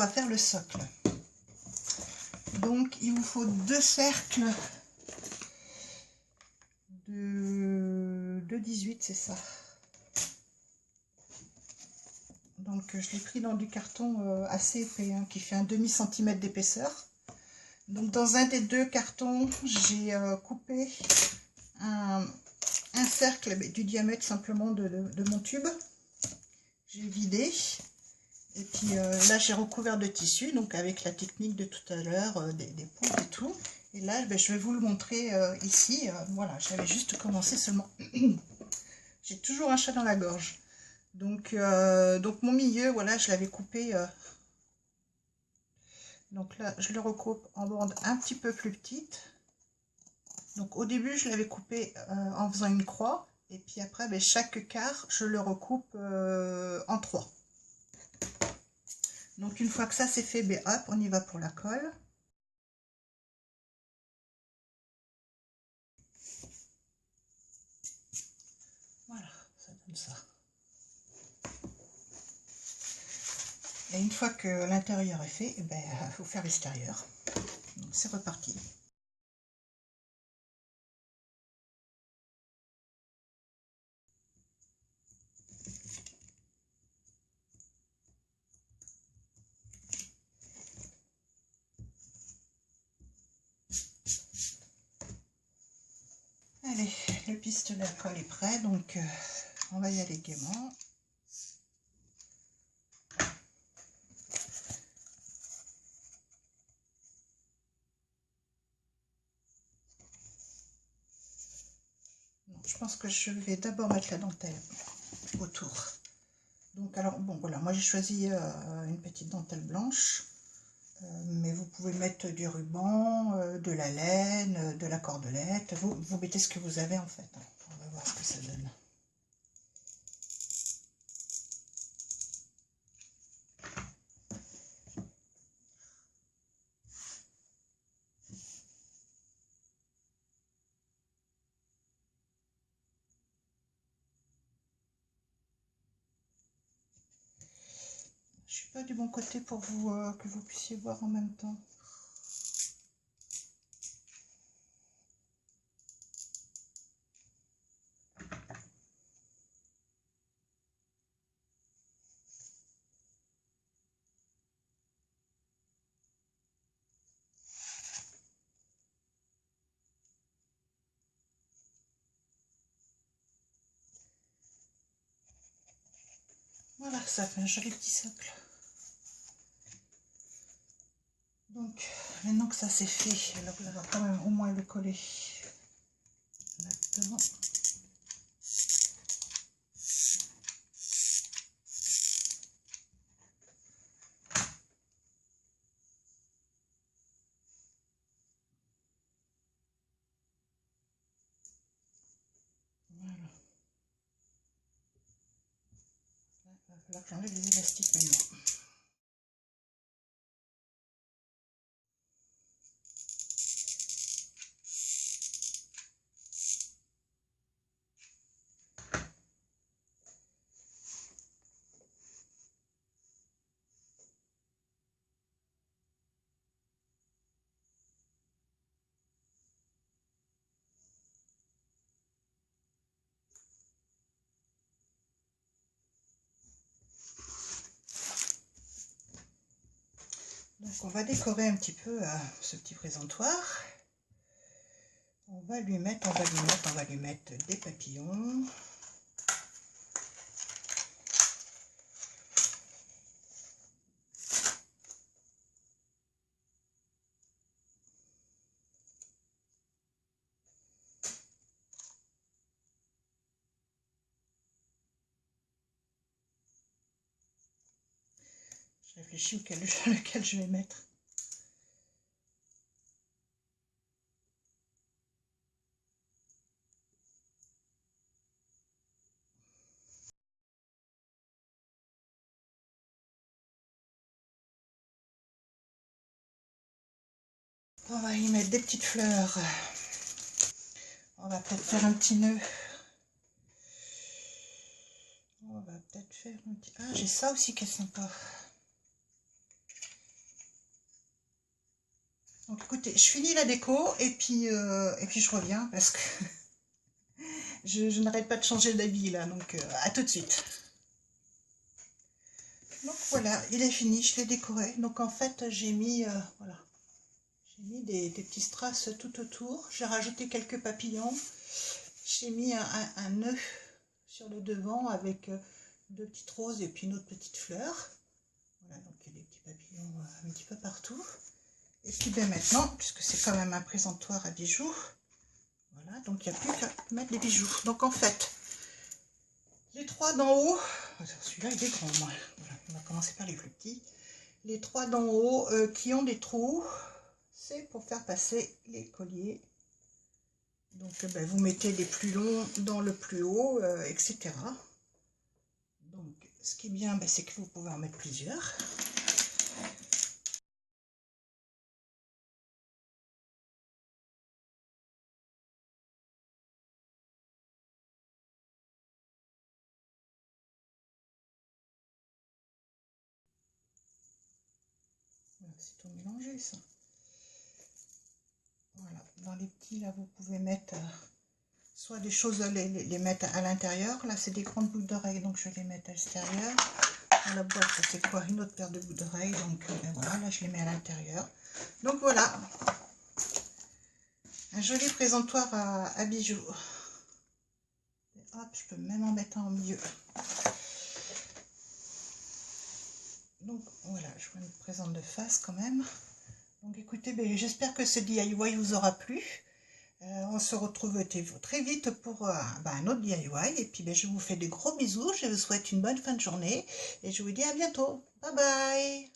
va faire le socle. Donc il vous faut 2 cercles de 18, c'est ça. Donc je l'ai pris dans du carton assez épais, hein, qui fait un demi-centimètre d'épaisseur. Donc dans un des 2 cartons, j'ai coupé un cercle du diamètre simplement de mon tube. J'ai vidé. Et puis là j'ai recouvert de tissu, donc avec la technique de tout à l'heure, des pompes et tout. Et là je vais vous le montrer ici. Voilà, j'avais juste commencé seulement. J'ai toujours un chat dans la gorge. Donc mon milieu, voilà, je l'avais coupé. Donc là, je le recoupe en bande un petit peu plus petite. Donc au début, je l'avais coupé en faisant une croix. Et puis après, chaque quart, je le recoupe en 3. Donc une fois que ça c'est fait, hop, on y va pour la colle. Voilà, ça donne ça. Et une fois que l'intérieur est fait, il faut faire l'extérieur. Donc c'est reparti. Allez, le pistolet à colle est prêt, donc on va y aller gaiement. Donc, je pense que je vais d'abord mettre la dentelle autour. Donc alors, bon voilà, moi j'ai choisi une petite dentelle blanche. Mais vous pouvez mettre du ruban, de la laine, de la cordelette. Vous mettez ce que vous avez en fait. On va voir ce que ça donne. Je suis pas du bon côté pour vous que vous puissiez voir en même temps. Voilà, ça fait un joli petit socle. Donc, maintenant que ça c'est fait, alors on va quand même au moins le coller là-dedans. Voilà. Il va falloir que j'enlève les élastiques maintenant. Donc on va décorer un petit peu ce petit présentoir. On va lui mettre des papillons. Je réfléchis lequel je vais mettre. On va y mettre des petites fleurs. On va peut-être faire un petit nœud. On va peut-être faire un petit... Ah, j'ai ça aussi qui est sympa. Donc écoutez, je finis la déco et puis je reviens parce que je n'arrête pas de changer d'habit là, donc à tout de suite. Donc voilà, il est fini, je l'ai décoré. Donc en fait, j'ai mis, voilà, j'ai mis des petits strass tout autour. J'ai rajouté quelques papillons. J'ai mis un nœud sur le devant avec deux petites roses et puis une autre petite fleur. Voilà, donc il y a des petits papillons un petit peu partout. Et puis ben maintenant, puisque c'est quand même un présentoir à bijoux, voilà, donc il n'y a plus qu'à mettre les bijoux. Donc en fait, les trois d'en haut, celui-là il est grand, moi. Voilà, on va commencer par les plus petits. Les trois d'en haut qui ont des trous, c'est pour faire passer les colliers. Donc ben, vous mettez les plus longs dans le plus haut, etc. Donc ce qui est bien, ben, c'est que vous pouvez en mettre plusieurs. C'est tout mélangé ça. Voilà, dans les petits là vous pouvez mettre soit des choses, les mettre à l'intérieur. Là c'est des grandes boucles d'oreilles, donc je vais les mettre à l'extérieur. Dans la boîte ça c'est quoi, une autre paire de boucles d'oreilles, donc ben voilà, là je les mets à l'intérieur. Donc voilà, un joli présentoir à bijoux. Et hop, je peux même en mettre un au milieu. Donc voilà, je vous le présente de face quand même. Donc écoutez, ben, j'espère que ce DIY vous aura plu. On se retrouve très vite pour un autre DIY. Et puis ben, je vous fais de gros bisous. Je vous souhaite une bonne fin de journée. Et je vous dis à bientôt. Bye bye.